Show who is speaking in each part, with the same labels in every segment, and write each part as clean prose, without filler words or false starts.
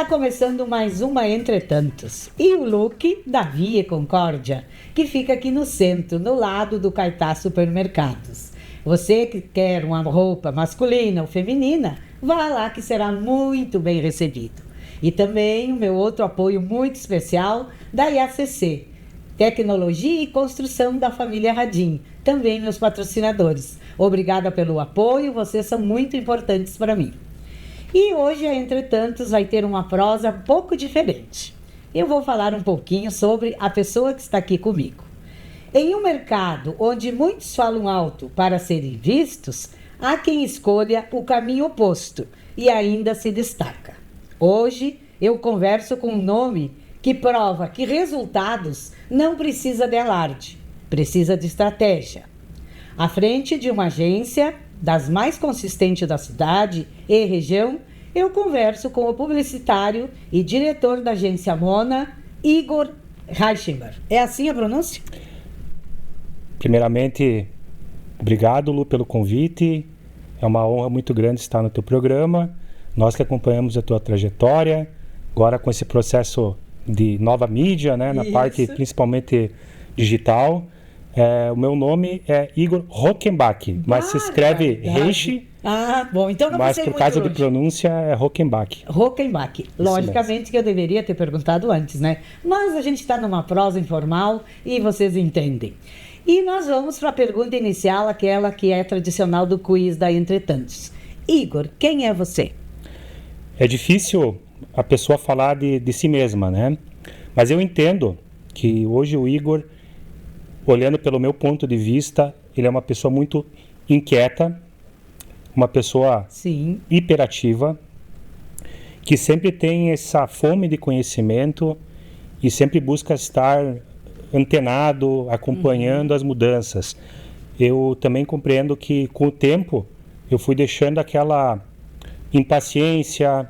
Speaker 1: Tá começando mais uma Entretantos. E o look da Via Concórdia, que fica aqui no centro, no lado do Caetá Supermercados. Você que quer uma roupa masculina ou feminina, vá lá que será muito bem recebido. E também o meu outro apoio muito especial da IACC, Tecnologia e Construção da Família Radim, também meus patrocinadores. Obrigada pelo apoio, vocês são muito importantes para mim. E hoje a Entretantos vai ter uma prosa um pouco diferente. Eu vou falar um pouquinho sobre a pessoa que está aqui comigo. Em um mercado onde muitos falam alto para serem vistos, há quem escolha o caminho oposto e ainda se destaca. Hoje eu converso com um nome que prova que resultados não precisa de alarde, precisa de estratégia. À frente de uma agência das mais consistentes da cidade e região, eu converso com o publicitário e diretor da agência Mona, Igor Reichenbach. É assim a pronúncia?
Speaker 2: Primeiramente, obrigado, Lu, pelo convite. É uma honra muito grande estar no teu programa. Nós que acompanhamos a tua trajetória, agora com esse processo de nova mídia, né, na parte principalmente digital. O meu nome é Igor Rockenbach, mas se escreve Reich.
Speaker 1: Bom, então não
Speaker 2: mas
Speaker 1: sei
Speaker 2: por
Speaker 1: muito
Speaker 2: causa
Speaker 1: longe.
Speaker 2: de pronúncia é Rockenbach.
Speaker 1: Rockenbach. Logicamente que eu deveria ter perguntado antes, né? Mas a gente está numa prosa informal e vocês entendem. E nós vamos para a pergunta inicial, aquela que é tradicional do quiz da Entretantos. Igor, quem é você?
Speaker 2: É difícil a pessoa falar de si mesma, né? Mas eu entendo que hoje o Igor, olhando pelo meu ponto de vista, ele é uma pessoa muito inquieta, uma pessoa hiperativa, que sempre tem essa fome de conhecimento e sempre busca estar antenado, acompanhando as mudanças. Eu também compreendo que com o tempo eu fui deixando aquela impaciência,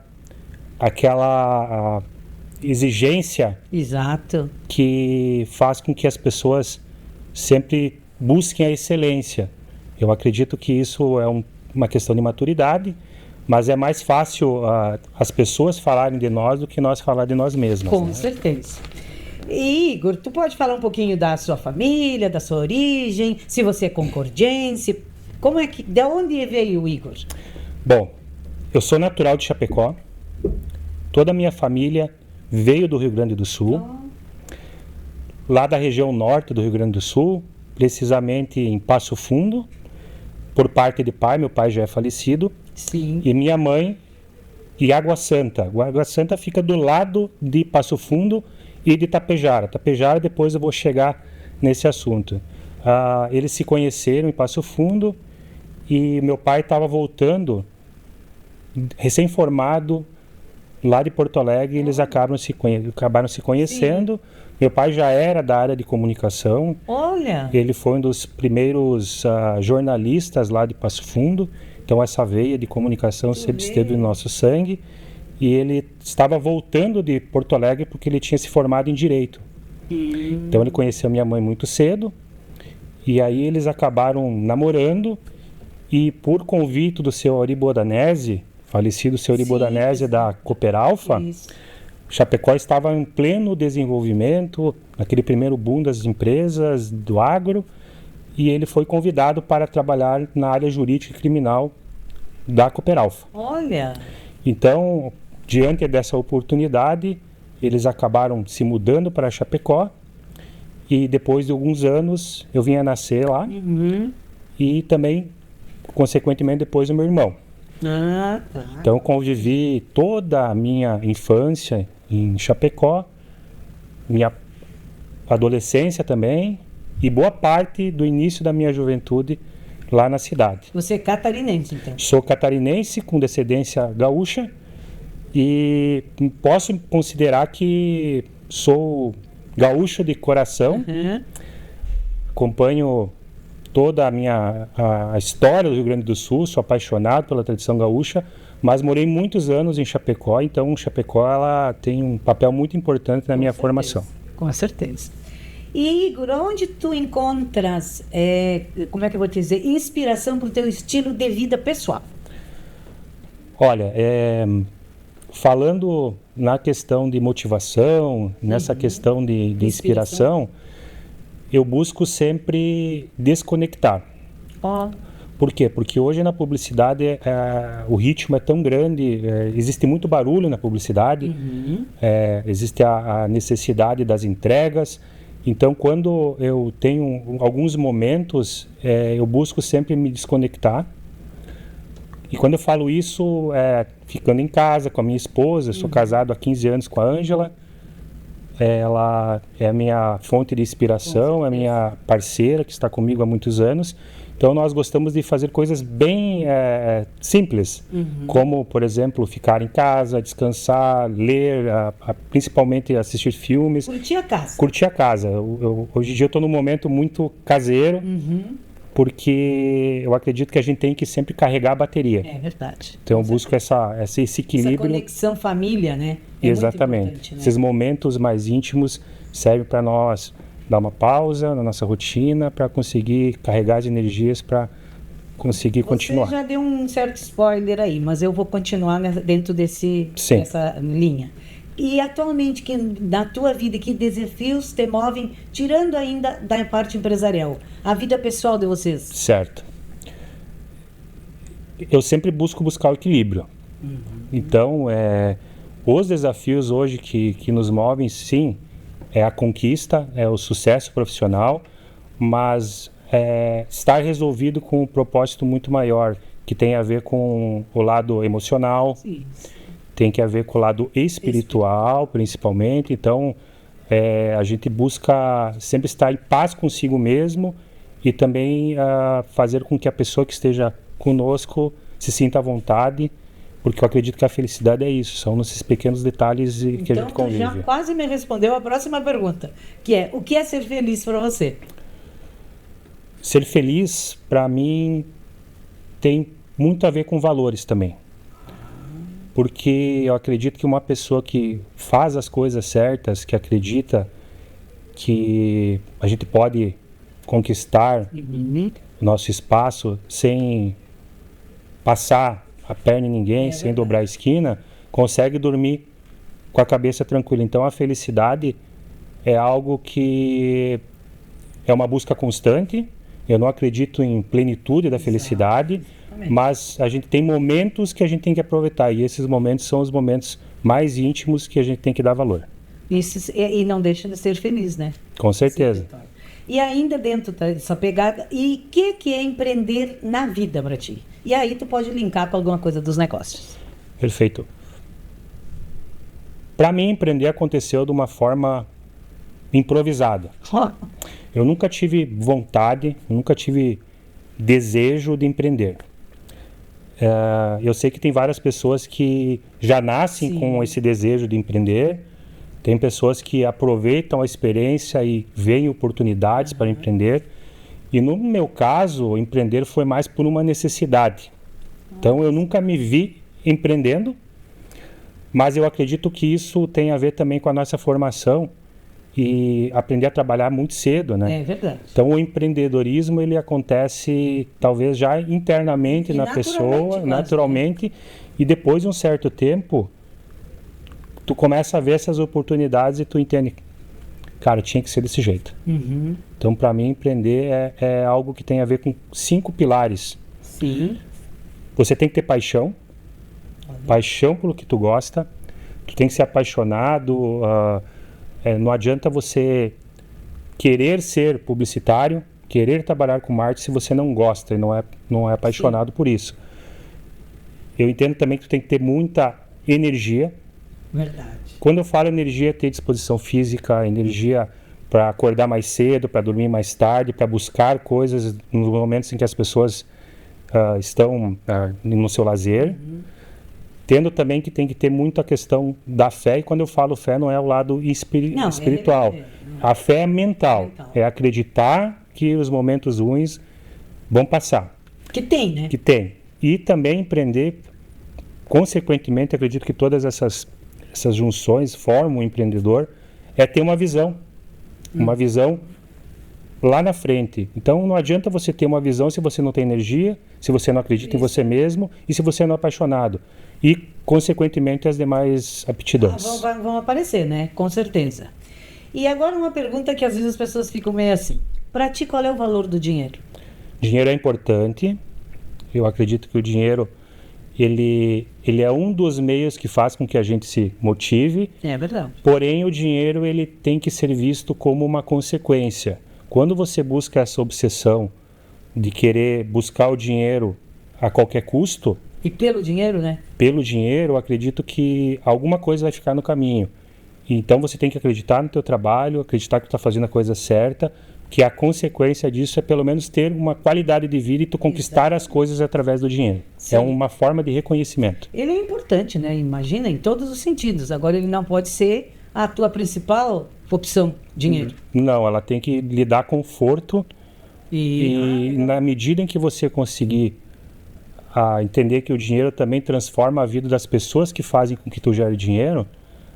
Speaker 2: aquela exigência que faz com que as pessoas sempre busquem a excelência. Eu acredito que isso é uma questão de maturidade, mas é mais fácil as pessoas falarem de nós do que nós falar de nós mesmos.
Speaker 1: Com certeza. E, Igor, tu pode falar um pouquinho da sua família, da sua origem, se você é concordiense, de onde veio o Igor?
Speaker 2: Bom, eu sou natural de Chapecó, toda a minha família veio do Rio Grande do Sul, lá da região norte do Rio Grande do Sul, precisamente em Passo Fundo, por parte de pai, meu pai já é falecido, e minha mãe em Água Santa. Água Santa fica do lado de Passo Fundo e de Tapejara. Tapejara, depois eu vou chegar nesse assunto. Eles se conheceram em Passo Fundo e meu pai estava voltando, recém-formado, lá de Porto Alegre, eles acabaram se conhecendo. Meu pai já era da área de comunicação.
Speaker 1: Olha!
Speaker 2: Ele foi um dos primeiros jornalistas lá de Passo Fundo. Então essa veia de comunicação sempre esteve no nosso sangue. E ele estava voltando de Porto Alegre porque ele tinha se formado em Direito. Então ele conheceu minha mãe muito cedo. E aí eles acabaram namorando. E por convite do seu Ari Bodanese, falecido seu Uri Bodanese da Cooperalfa, Chapecó estava em pleno desenvolvimento, naquele primeiro boom das empresas, do agro, e ele foi convidado para trabalhar na área jurídica e criminal da Cooperalfa.
Speaker 1: Olha!
Speaker 2: Então, diante dessa oportunidade, eles acabaram se mudando para Chapecó, e depois de alguns anos eu vim a nascer lá, e também, consequentemente, depois o meu irmão. Então convivi toda a minha infância em Chapecó, minha adolescência também e boa parte do início da minha juventude lá na cidade.
Speaker 1: Você é catarinense, então?
Speaker 2: Sou catarinense com descendência gaúcha e posso considerar que sou gaúcho de coração. Acompanho toda a história do Rio Grande do Sul, sou apaixonado pela tradição gaúcha, mas morei muitos anos em Chapecó, então Chapecó ela tem um papel muito importante na minha formação.
Speaker 1: Com certeza. E Igor, onde tu encontras, como é que eu vou te dizer, inspiração para o teu estilo de vida pessoal?
Speaker 2: Olha, falando na questão de motivação, nessa questão de inspiração, eu busco sempre desconectar. Por quê? Porque hoje na publicidade o ritmo é tão grande, existe muito barulho na publicidade, existe a necessidade das entregas. Então, quando eu tenho alguns momentos, eu busco sempre me desconectar. E quando eu falo isso, ficando em casa com a minha esposa, eu sou casado há 15 anos com a Ângela, ela é a minha fonte de inspiração, é a minha parceira que está comigo há muitos anos. Então nós gostamos de fazer coisas bem simples, como, por exemplo, ficar em casa, descansar, ler, principalmente assistir filmes.
Speaker 1: Curtir a casa.
Speaker 2: Curtir a casa. Hoje em dia eu estou num momento muito caseiro, porque eu acredito que a gente tem que sempre carregar a bateria.
Speaker 1: É verdade.
Speaker 2: Então eu busco esse equilíbrio.
Speaker 1: Essa conexão família, né?
Speaker 2: Exatamente.
Speaker 1: Muito importante, né?
Speaker 2: Esses momentos mais íntimos servem para nós dar uma pausa na nossa rotina para conseguir carregar as energias para conseguir continuar.
Speaker 1: Você já deu um certo spoiler aí, mas eu vou continuar dentro dessa linha. E atualmente, na tua vida, que desafios te movem, tirando ainda da parte empresarial, a vida pessoal de vocês?
Speaker 2: Certo. Eu sempre buscar o equilíbrio. Então, os desafios hoje que nos movem, sim, é a conquista, é o sucesso profissional, mas estar resolvido com um propósito muito maior, que tem a ver com o lado emocional, sim, tem que ver com o lado espiritual, principalmente. Então, a gente busca sempre estar em paz consigo mesmo e também fazer com que a pessoa que esteja conosco se sinta à vontade, porque eu acredito que a felicidade é isso, são nesses pequenos detalhes que a gente convive.
Speaker 1: Então, já quase me respondeu a próxima pergunta, que é: o que é ser feliz para você?
Speaker 2: Ser feliz, para mim, tem muito a ver com valores também. Porque eu acredito que uma pessoa que faz as coisas certas, que acredita que a gente pode conquistar o nosso espaço sem passar a perna em ninguém, sem dobrar a esquina, consegue dormir com a cabeça tranquila. Então a felicidade é algo que é uma busca constante. Eu não acredito em plenitude da felicidade, mas a gente tem momentos que a gente tem que aproveitar, e esses momentos são os momentos mais íntimos que a gente tem que dar valor.
Speaker 1: Isso, e não deixa de ser feliz, né?
Speaker 2: Com certeza.
Speaker 1: E ainda dentro dessa pegada, e o que é empreender na vida para ti? E aí tu pode linkar com alguma coisa dos negócios.
Speaker 2: Perfeito. Para mim, empreender aconteceu de uma forma improvisada. Eu nunca tive vontade, nunca tive desejo de empreender. Eu sei que tem várias pessoas que já nascem com esse desejo de empreender. Tem pessoas que aproveitam a experiência e veem oportunidades para empreender. E no meu caso, empreender foi mais por uma necessidade. Então eu nunca me vi empreendendo, mas eu acredito que isso tem a ver também com a nossa formação e aprender a trabalhar muito cedo, né?
Speaker 1: É verdade.
Speaker 2: Então o empreendedorismo, ele acontece talvez já internamente na pessoa, naturalmente, e depois de um certo tempo tu começa a ver essas oportunidades e tu entende, cara, tinha que ser desse jeito. Então para mim empreender é algo que tem a ver com 5 pilares.
Speaker 1: Sim.
Speaker 2: Você tem que ter paixão pelo que tu gosta, tu tem que ser apaixonado. Não adianta você querer ser publicitário, querer trabalhar com marketing se você não gosta e não é apaixonado por isso. Eu entendo também que tu tem que ter muita energia.
Speaker 1: Verdade.
Speaker 2: Quando eu falo energia, é ter disposição física, energia para acordar mais cedo, para dormir mais tarde, para buscar coisas nos momentos em que as pessoas estão no seu lazer. Tendo também que tem que ter muito a questão da fé, e quando eu falo fé não é o lado espiritual. A fé é mental, é acreditar que os momentos ruins vão passar.
Speaker 1: Que tem, né?
Speaker 2: Que tem. E também empreender, consequentemente, acredito que todas essas junções formam um empreendedor, é ter uma visão lá na frente. Então não adianta você ter uma visão se você não tem energia, se você não acredita em você mesmo e se você não é apaixonado. e, consequentemente, as demais aptidões.
Speaker 1: Vão aparecer, né? Com certeza. E agora uma pergunta que às vezes as pessoas ficam meio assim. Para ti, qual é o valor do dinheiro?
Speaker 2: Dinheiro é importante. Eu acredito que o dinheiro, ele é um dos meios que faz com que a gente se motive.
Speaker 1: É verdade.
Speaker 2: Porém, o dinheiro, ele tem que ser visto como uma consequência. Quando você busca essa obsessão de querer buscar o dinheiro a qualquer custo...
Speaker 1: E pelo dinheiro, né?
Speaker 2: Pelo dinheiro, eu acredito que alguma coisa vai ficar no caminho. Então, você tem que acreditar no teu trabalho, acreditar que tu está fazendo a coisa certa, que a consequência disso é pelo menos ter uma qualidade de vida e tu conquistar as coisas através do dinheiro. Sim. É uma forma de reconhecimento.
Speaker 1: Ele é importante, né? Imagina, em todos os sentidos. Agora, ele não pode ser a tua principal opção, dinheiro.
Speaker 2: Não, ela tem que lhe dar conforto e na medida em que você conseguir entender que o dinheiro também transforma a vida das pessoas que fazem com que tu gere dinheiro,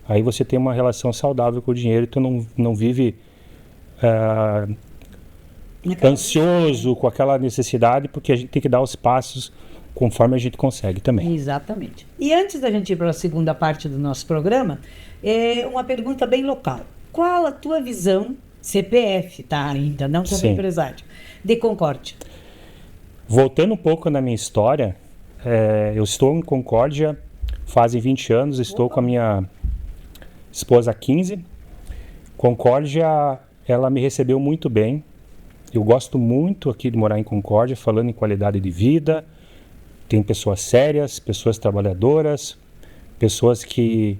Speaker 2: aí você tem uma relação saudável com o dinheiro e tu não vive... ansioso, com aquela necessidade, porque a gente tem que dar os passos conforme a gente consegue também.
Speaker 1: Exatamente. E antes da gente ir para a segunda parte do nosso programa, uma pergunta bem local. Qual a tua visão, CPF, tá ainda, não como empresário, de Concórdia?
Speaker 2: Voltando um pouco na minha história, eu estou em Concórdia fazem 20 anos, estou com a minha esposa há 15. Concórdia, ela me recebeu muito bem. Eu gosto muito aqui de morar em Concórdia, falando em qualidade de vida. Tem pessoas sérias, pessoas trabalhadoras, pessoas que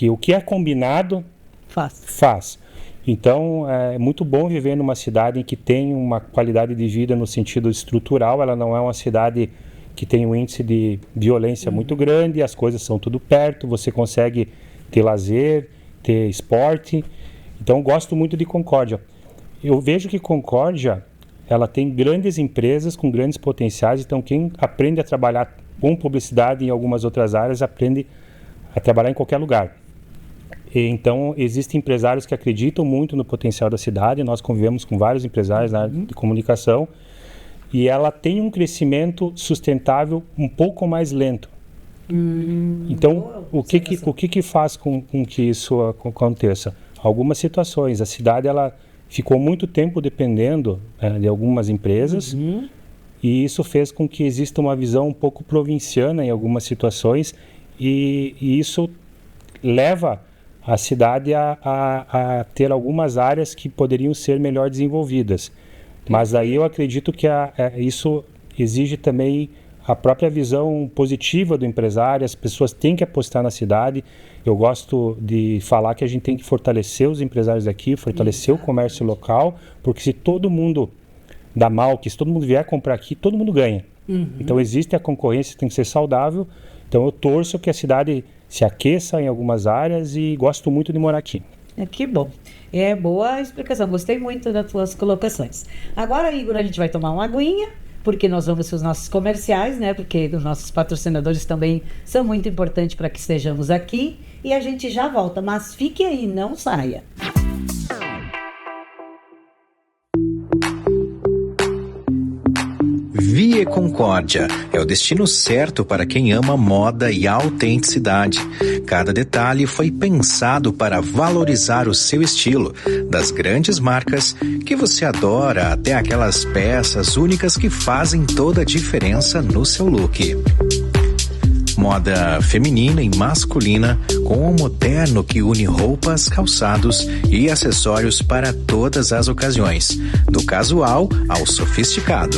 Speaker 2: o que é combinado faz. Então, é muito bom viver numa cidade em que tem uma qualidade de vida no sentido estrutural. Ela não é uma cidade que tem um índice de violência muito grande, as coisas são tudo perto, você consegue ter lazer, ter esporte. Então, gosto muito de Concórdia. Eu vejo que Concórdia, ela tem grandes empresas com grandes potenciais, então quem aprende a trabalhar com publicidade em algumas outras áreas, aprende a trabalhar em qualquer lugar. Então, existem empresários que acreditam muito no potencial da cidade, nós convivemos com vários empresários na área de comunicação, e ela tem um crescimento sustentável um pouco mais lento. Então, o que faz com que isso aconteça? Algumas situações. A cidade, ela ficou muito tempo dependendo de algumas empresas, e isso fez com que exista uma visão um pouco provinciana em algumas situações, e isso leva a cidade a ter algumas áreas que poderiam ser melhor desenvolvidas. Mas aí eu acredito que isso exige também a própria visão positiva do empresário. As pessoas têm que apostar na cidade. Eu gosto de falar que a gente tem que fortalecer os empresários aqui, fortalecer o comércio local, porque se todo mundo dá mal, que se todo mundo vier comprar aqui, todo mundo ganha. Então existe a concorrência, tem que ser saudável. Então eu torço que a cidade se aqueça em algumas áreas e gosto muito de morar aqui.
Speaker 1: Que bom. É boa explicação. Gostei muito das tuas colocações. Agora, Igor, a gente vai tomar uma aguinha, porque nós vamos para os nossos comerciais, né? Porque os nossos patrocinadores também são muito importantes para que estejamos aqui. E a gente já volta, mas fique aí, não saia.
Speaker 3: Vie Concórdia é o destino certo para quem ama moda e autenticidade. Cada detalhe foi pensado para valorizar o seu estilo, das grandes marcas que você adora até aquelas peças únicas que fazem toda a diferença no seu look. Moda feminina e masculina com o moderno que une roupas, calçados e acessórios para todas as ocasiões, do casual ao sofisticado.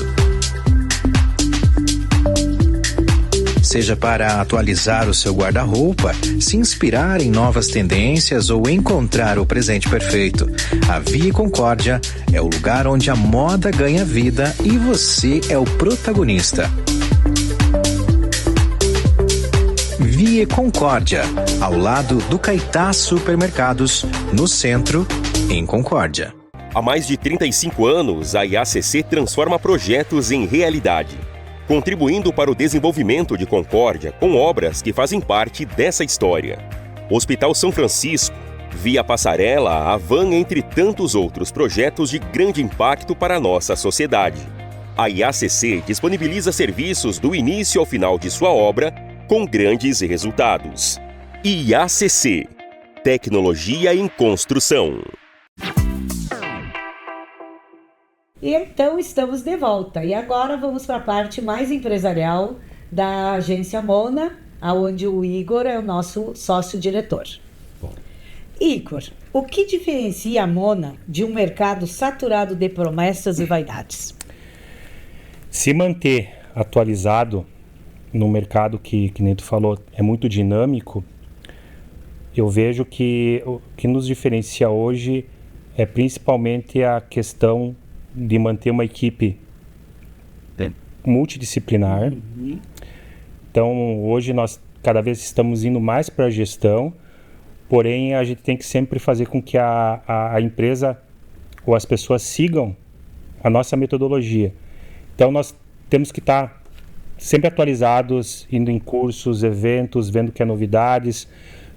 Speaker 3: Seja para atualizar o seu guarda-roupa, se inspirar em novas tendências ou encontrar o presente perfeito, a Vie Concórdia é o lugar onde a moda ganha vida e você é o protagonista. Vie Concórdia, ao lado do Caetá Supermercados, no centro, em Concórdia.
Speaker 4: Há mais de 35 anos, a IACC transforma projetos em realidade, contribuindo para o desenvolvimento de Concórdia com obras que fazem parte dessa história. Hospital São Francisco, Via Passarela, a Van, entre tantos outros projetos de grande impacto para a nossa sociedade. A IACC disponibiliza serviços do início ao final de sua obra, com grandes resultados. IACC, Tecnologia em Construção.
Speaker 1: E então estamos de volta. E agora vamos para a parte mais empresarial da agência Mona, onde o Igor é o nosso sócio-diretor. Igor, o que diferencia a Mona de um mercado saturado de promessas e vaidades?
Speaker 2: Se manter atualizado no mercado que nem tu falou, é muito dinâmico, eu vejo que o que nos diferencia hoje é principalmente a questão de manter uma equipe multidisciplinar. Então, hoje nós cada vez estamos indo mais para a gestão, porém a gente tem que sempre fazer com que a empresa ou as pessoas sigam a nossa metodologia. Então, nós temos que estar sempre atualizados, indo em cursos, eventos, vendo o que é novidades.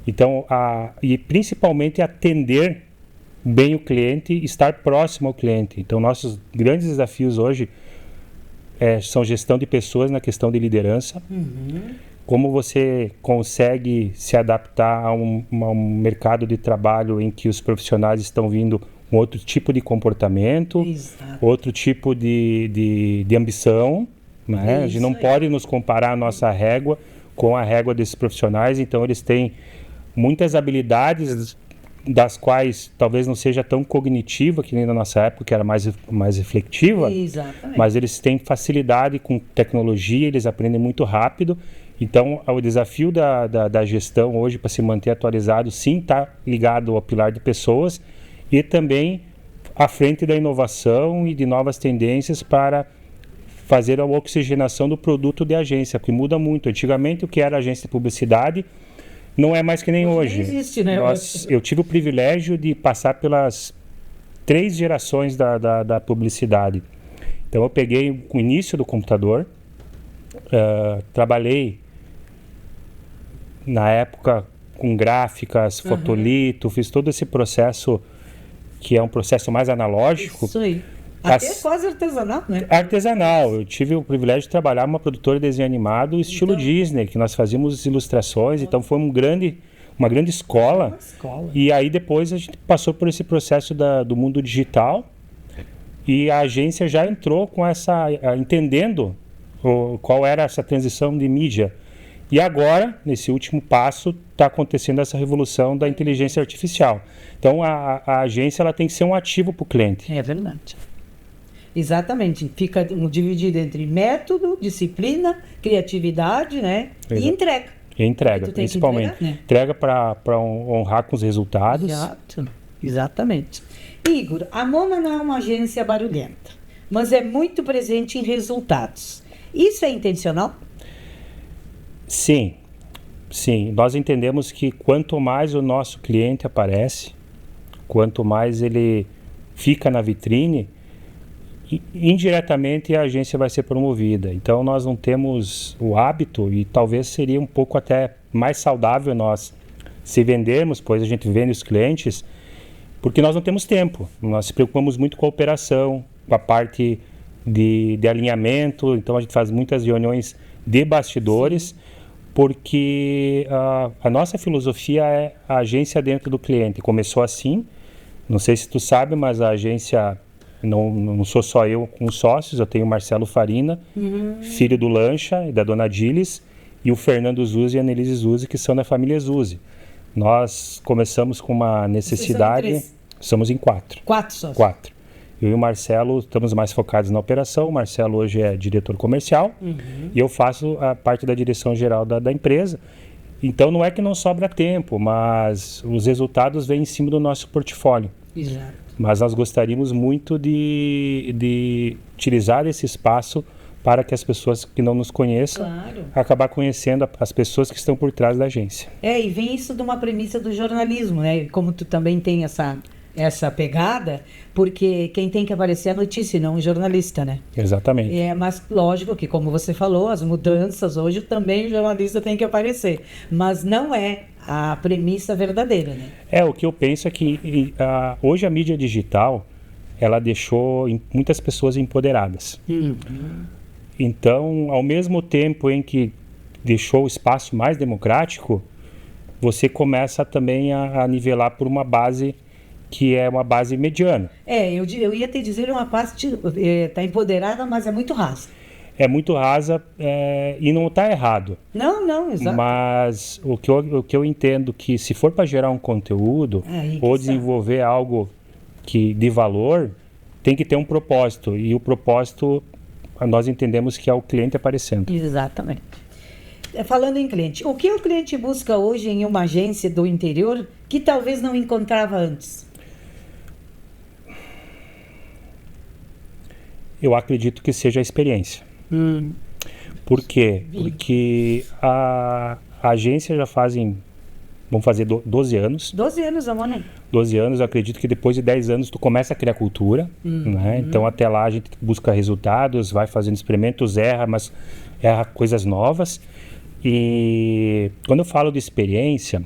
Speaker 2: Então, e principalmente atender bem o cliente, estar próximo ao cliente. Então, nossos grandes desafios hoje são gestão de pessoas na questão de liderança. Como você consegue se adaptar a um mercado de trabalho em que os profissionais estão vindo com outro tipo de comportamento, outro tipo de ambição, né? A gente não pode nos comparar a nossa régua com a régua desses profissionais. Então, eles têm muitas habilidades das quais talvez não seja tão cognitiva que nem na nossa época, que era mais reflexiva.
Speaker 1: Exatamente.
Speaker 2: Mas eles têm facilidade com tecnologia, eles aprendem muito rápido. Então, o desafio da gestão hoje para se manter atualizado, sim, está ligado ao pilar de pessoas e também à frente da inovação e de novas tendências para fazer a oxigenação do produto de agência, que muda muito. Antigamente, o que era agência de publicidade não é mais que nem hoje.
Speaker 1: Não existe, né?
Speaker 2: Eu tive o privilégio de passar pelas 3 gerações da publicidade. Então, eu peguei o início do computador, trabalhei na época com gráficas, fotolito, fiz todo esse processo que é um processo mais analógico.
Speaker 1: Isso aí. Até quase artesanal, né?
Speaker 2: Artesanal. Eu tive o privilégio de trabalhar numa produtora de desenho animado estilo Disney, que nós fazíamos ilustrações, então foi uma grande escola.
Speaker 1: Uma escola.
Speaker 2: E aí depois a gente passou por esse processo do mundo digital e a agência já entrou com entendendo qual era essa transição de mídia. E agora, nesse último passo, está acontecendo essa revolução da inteligência artificial. Então, a agência ela tem que ser um ativo para o cliente.
Speaker 1: É verdade. Exatamente. Fica dividido entre método, disciplina, criatividade, né? E entrega.
Speaker 2: E entrega, principalmente.
Speaker 1: Entregar, né?
Speaker 2: Entrega para honrar com os resultados.
Speaker 1: Exato. Exatamente. Igor, a Mona não é uma agência barulhenta, mas é muito presente em resultados. Isso é intencional?
Speaker 2: Sim. Nós entendemos que quanto mais o nosso cliente aparece, quanto mais ele fica na vitrine, indiretamente a agência vai ser promovida. Então nós não temos o hábito, e talvez seria um pouco até mais saudável nós se vendermos, pois a gente vende os clientes, porque nós não temos tempo. Nós se preocupamos muito com a operação, com a parte de alinhamento. Então a gente faz muitas reuniões de bastidores, porque a nossa filosofia é a agência dentro do cliente. Começou assim, não sei se tu sabe, mas a agência, não sou só eu com os sócios, eu tenho o Marcelo Farina, filho do Lancha e da dona Dilis, e o Fernando Zuzzi e a Nelise Zuzzi, que são da família Zuzzi. Nós começamos com uma necessidade... Somos em 4.
Speaker 1: 4 sócios.
Speaker 2: 4. Eu e o Marcelo estamos mais focados na operação. O Marcelo hoje é diretor comercial e eu faço a parte da direção geral da empresa. Então não é que não sobra tempo, mas os resultados vêm em cima do nosso portfólio.
Speaker 1: Exato.
Speaker 2: Mas nós gostaríamos muito de utilizar esse espaço para que as pessoas que não nos conheçam, acabar conhecendo as pessoas que estão por trás da agência.
Speaker 1: E vem isso de uma premissa do jornalismo, né? Como tu também tem essa pegada, porque quem tem que aparecer é a notícia, não o jornalista, né?
Speaker 2: Exatamente.
Speaker 1: Mas lógico que, como você falou, as mudanças hoje também o jornalista tem que aparecer, mas não é a premissa verdadeira, né?
Speaker 2: O que eu penso é que hoje a mídia digital, ela deixou muitas pessoas empoderadas. Então, ao mesmo tempo em que deixou o espaço mais democrático, você começa também a nivelar por uma base que é uma base mediana.
Speaker 1: Eu ia te dizer uma parte, está empoderada, mas é muito rasa.
Speaker 2: É muito rasa e não está errado.
Speaker 1: Não, exato.
Speaker 2: Mas o que eu entendo que se for para gerar um conteúdo ou desenvolver algo de valor, tem que ter um propósito. E o propósito, nós entendemos que é o cliente aparecendo.
Speaker 1: Exatamente. Falando em cliente, o que o cliente busca hoje em uma agência do interior que talvez não encontrava antes?
Speaker 2: Eu acredito que seja a experiência. Por quê? Porque a agência já vamos fazer 12 anos.
Speaker 1: 12 anos, Amona.
Speaker 2: 12 anos, eu acredito que depois de 10 anos tu começa a criar cultura, né? Então até lá a gente busca resultados, vai fazendo experimentos, erra coisas novas. E quando eu falo de experiência,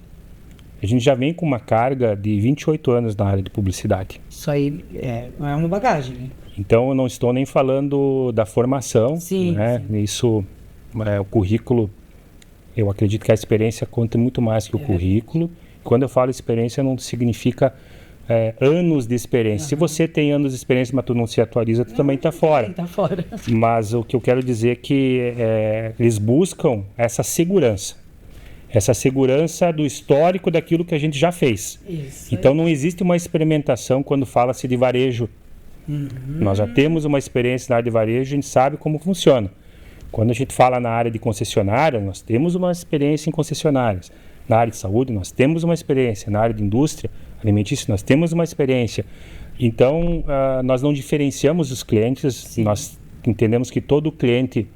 Speaker 2: a gente já vem com uma carga de 28 anos na área de publicidade.
Speaker 1: Isso aí é uma bagagem, né?
Speaker 2: Então eu não estou nem falando da formação, né? Sim. Isso, o currículo, eu acredito que a experiência conta muito mais que o currículo. Quando eu falo experiência, não significa anos de experiência. Se você tem anos de experiência, mas tu não se atualiza, tu também está fora.
Speaker 1: Está fora.
Speaker 2: Mas o que eu quero dizer é que eles buscam essa segurança do histórico daquilo que a gente já fez. Isso. Então não existe uma experimentação quando fala-se de varejo. Nós já temos uma experiência na área de varejo, a gente sabe como funciona. Quando a gente fala na área de concessionária, nós temos uma experiência em concessionárias. Na área de saúde, nós temos uma experiência. Na área de indústria alimentícia, nós temos uma experiência. Então, nós não diferenciamos os clientes. Sim. Nós entendemos que todo cliente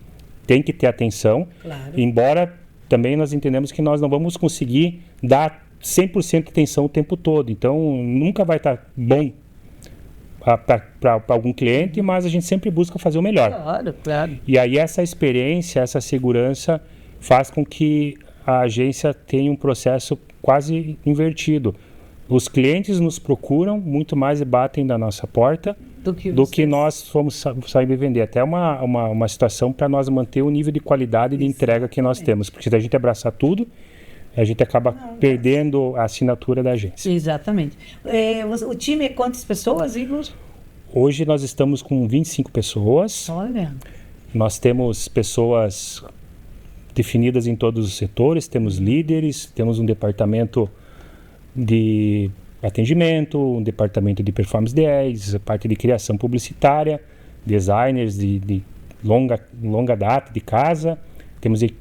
Speaker 2: tem que ter atenção. Claro. Embora também nós entendemos que nós não vamos conseguir dar 100% de atenção o tempo todo. Então, nunca vai estar bom para algum cliente, mas a gente sempre busca fazer o melhor.
Speaker 1: Claro.
Speaker 2: E aí essa experiência, essa segurança faz com que a agência tenha um processo quase invertido. Os clientes nos procuram muito mais e batem na nossa porta do que nós fomos saber vender. Até uma situação para nós manter o nível de qualidade de entrega que nós temos. Porque se a gente abraçar tudo, a gente acaba perdendo a assinatura da agência.
Speaker 1: Exatamente. O time é quantas pessoas, Igor? Hoje
Speaker 2: nós estamos com 25 pessoas.
Speaker 1: Olha.
Speaker 2: Nós temos pessoas definidas em todos os setores, temos líderes, temos um departamento de atendimento, um departamento de performance 10, a parte de criação publicitária, designers de longa data de casa.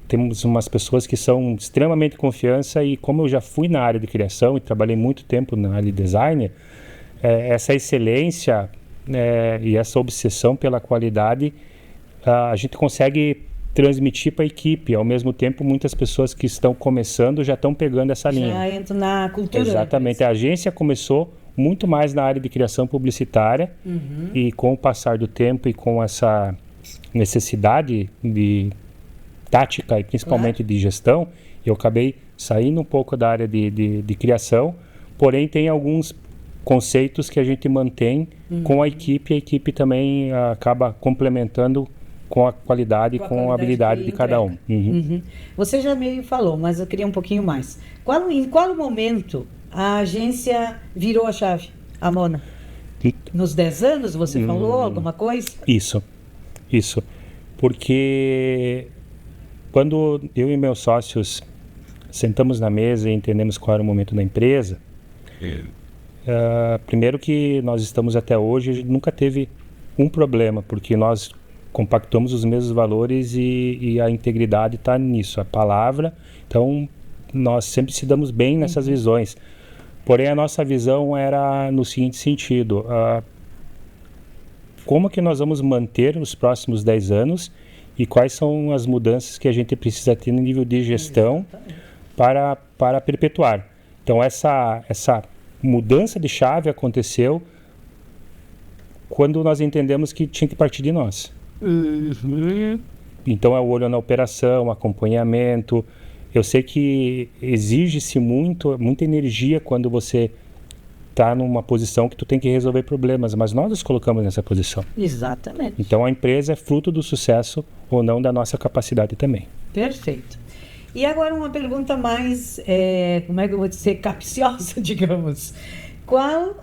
Speaker 2: Temos umas pessoas que são extremamente de confiança e como eu já fui na área de criação e trabalhei muito tempo na área de designer, essa excelência e essa obsessão pela qualidade a gente consegue transmitir para a equipe. Ao mesmo tempo, muitas pessoas que estão começando já estão pegando essa linha.
Speaker 1: Já entra na cultura.
Speaker 2: Exatamente. A agência começou muito mais na área de criação publicitária e com o passar do tempo e com essa necessidade de tática e principalmente de gestão, eu acabei saindo um pouco da área de criação, porém tem alguns conceitos que a gente mantém com a equipe também acaba complementando com a qualidade e com a habilidade de cada um.
Speaker 1: Você já meio falou, mas eu queria um pouquinho mais. Em qual momento a agência virou a chave, Amona? Nos 10 anos você falou alguma coisa?
Speaker 2: Isso. Porque quando eu e meus sócios sentamos na mesa e entendemos qual era o momento da empresa, primeiro que nós estamos até hoje, a gente nunca teve um problema, porque nós compactamos os mesmos valores e a integridade está nisso, a palavra. Então, nós sempre se damos bem nessas visões. Porém, a nossa visão era no seguinte sentido: como que nós vamos manter os próximos 10 anos e quais são as mudanças que a gente precisa ter no nível de gestão para perpetuar. Então, essa mudança de chave aconteceu quando nós entendemos que tinha que partir de nós. Então, é o olho na operação, acompanhamento. Eu sei que exige-se muita energia quando você está numa posição que tu tem que resolver problemas, mas nós nos colocamos nessa posição.
Speaker 1: Exatamente.
Speaker 2: Então, a empresa é fruto do sucesso ou não da nossa capacidade também.
Speaker 1: Perfeito. E agora uma pergunta mais, como é que eu vou dizer, capciosa, digamos. Como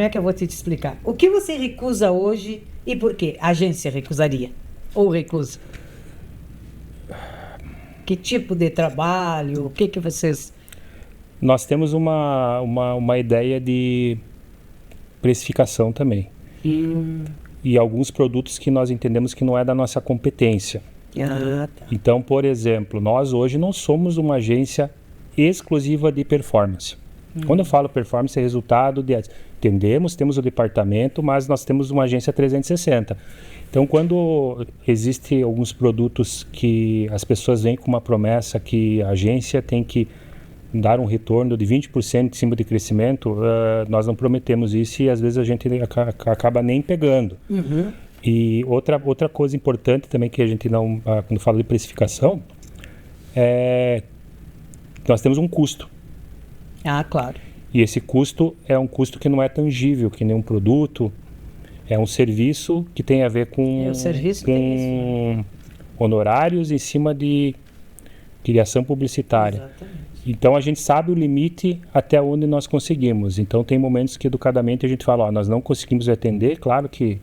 Speaker 1: é que eu vou te explicar? O que você recusa hoje e por quê? A agência recusaria ou recusa? Que tipo de trabalho? O que vocês...
Speaker 2: Nós temos uma ideia de precificação também. E alguns produtos que nós entendemos que não é da nossa competência.
Speaker 1: Tá.
Speaker 2: Então, por exemplo, nós hoje não somos uma agência exclusiva de performance. Quando eu falo performance, é resultado de... temos o departamento, mas nós temos uma agência 360. Então, quando existem alguns produtos que as pessoas vêm com uma promessa que a agência tem que dar um retorno de 20% em cima de crescimento, nós não prometemos isso e às vezes a gente acaba nem pegando. E outra coisa importante também que a gente não... quando fala de precificação, nós temos um custo.
Speaker 1: Claro.
Speaker 2: E esse custo é um custo que não é tangível, que nem um produto, é um serviço que tem a ver com honorários em cima de criação publicitária.
Speaker 1: Exatamente.
Speaker 2: Então a gente sabe o limite até onde nós conseguimos. Então tem momentos que educadamente a gente fala, nós não conseguimos atender, claro que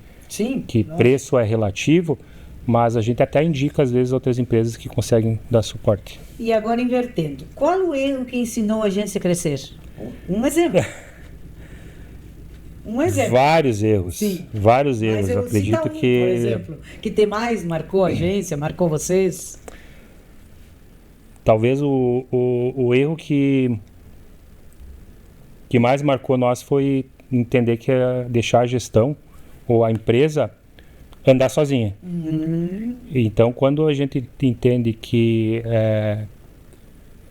Speaker 2: preço é relativo, mas a gente até indica às vezes outras empresas que conseguem dar suporte.
Speaker 1: E agora invertendo, qual o erro que ensinou a agência a crescer? Um exemplo.
Speaker 2: Vários erros.
Speaker 1: Sim.
Speaker 2: Vários erros.
Speaker 1: Mas eu
Speaker 2: acredito
Speaker 1: por
Speaker 2: que...
Speaker 1: exemplo, que tem mais marcou a agência, marcou vocês?
Speaker 2: Talvez o erro que mais marcou nós foi entender que é deixar a gestão ou a empresa andar sozinha. Então, quando a gente entende que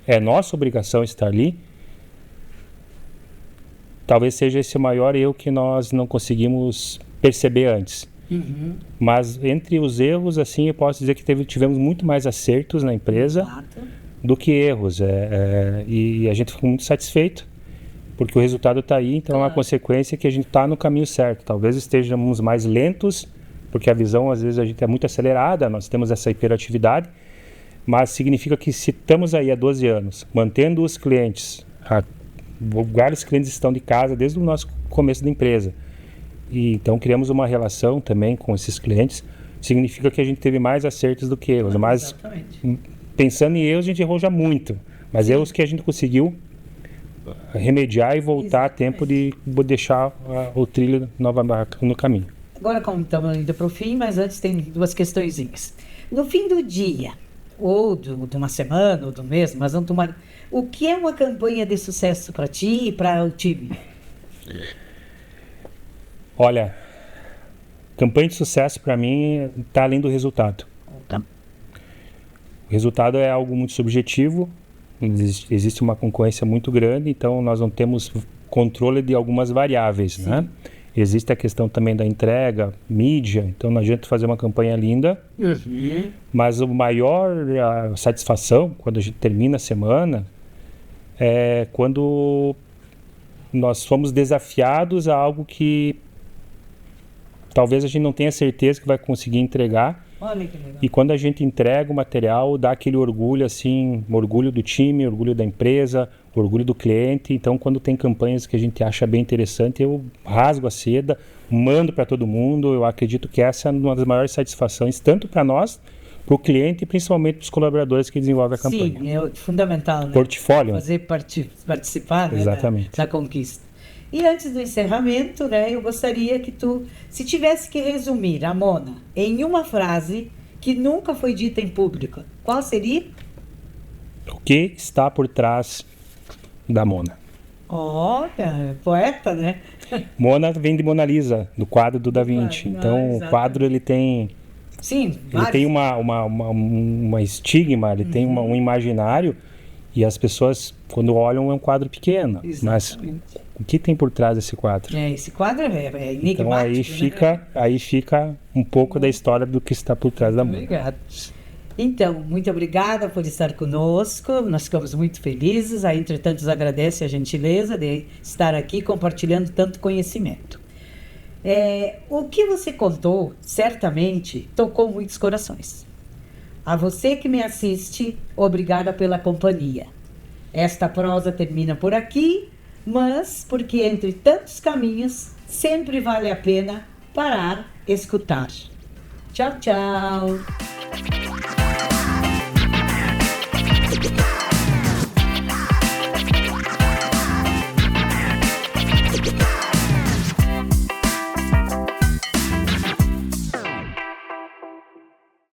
Speaker 2: é nossa obrigação estar ali, talvez seja esse o maior erro que nós não conseguimos perceber antes. Mas entre os erros, assim, eu posso dizer que tivemos muito mais acertos na empresa do que erros. E a gente ficou muito satisfeito, porque o resultado está aí, então é uma consequência que a gente está no caminho certo. Talvez estejamos mais lentos, porque a visão, às vezes, a gente é muito acelerada, nós temos essa hiperatividade, mas significa que se estamos aí há 12 anos, mantendo os clientes, vários clientes estão de casa desde o nosso começo da empresa, e então criamos uma relação também com esses clientes, significa que a gente teve mais acertos do que erros, mas pensando em erros, a gente errou já muito, mas erros que a gente conseguiu remediar e voltar a tempo de deixar o trilho novamente no caminho.
Speaker 1: Agora, como estamos indo para o fim, mas antes tem duas questõezinhas. No fim do dia, ou de uma semana, ou do mês, mas não tomar... O que é uma campanha de sucesso para ti e para o time?
Speaker 2: Olha, campanha de sucesso para mim está além do resultado. O resultado é algo muito subjetivo, existe uma concorrência muito grande, então nós não temos controle de algumas variáveis, né? Existe a questão também da entrega, mídia, então não adianta fazer uma campanha linda, mas a maior satisfação, quando a gente termina a semana, é quando nós fomos desafiados a algo que talvez a gente não tenha certeza que vai conseguir entregar.
Speaker 1: Olha que legal.
Speaker 2: E quando a gente entrega o material, dá aquele orgulho, assim, orgulho do time, orgulho da empresa, orgulho do cliente. Então, quando tem campanhas que a gente acha bem interessante, eu rasgo a seda, mando para todo mundo. Eu acredito que essa é uma das maiores satisfações, tanto para nós, para o cliente e principalmente para os colaboradores que desenvolvem a campanha.
Speaker 1: Sim, é fundamental, né?
Speaker 2: Portfólio.
Speaker 1: Fazer participar, né,
Speaker 2: exatamente,
Speaker 1: da conquista. E antes do encerramento, né, eu gostaria que tu, se tivesse que resumir a Mona em uma frase que nunca foi dita em público, qual seria?
Speaker 2: O que está por trás da Mona?
Speaker 1: Olha, poeta, né?
Speaker 2: Mona vem de Mona Lisa, do quadro do Da Vinci. Então, o quadro, ele tem...
Speaker 1: Sim,
Speaker 2: ele tem uma estigma, ele tem um imaginário, e as pessoas, quando olham, é um quadro pequeno.
Speaker 1: Exatamente.
Speaker 2: Mas o que tem por trás desse quadro?
Speaker 1: Esse quadro é enigmático.
Speaker 2: Então aí fica um pouco da história do que está por trás da Mona.
Speaker 1: Obrigado. Então, muito obrigada por estar conosco, nós ficamos muito felizes, a Entretantos agradece a gentileza de estar aqui compartilhando tanto conhecimento. O que você contou, certamente, tocou muitos corações. A você que me assiste, obrigada pela companhia. Esta prosa termina por aqui, mas porque entre tantos caminhos, sempre vale a pena parar, escutar. Tchau, tchau!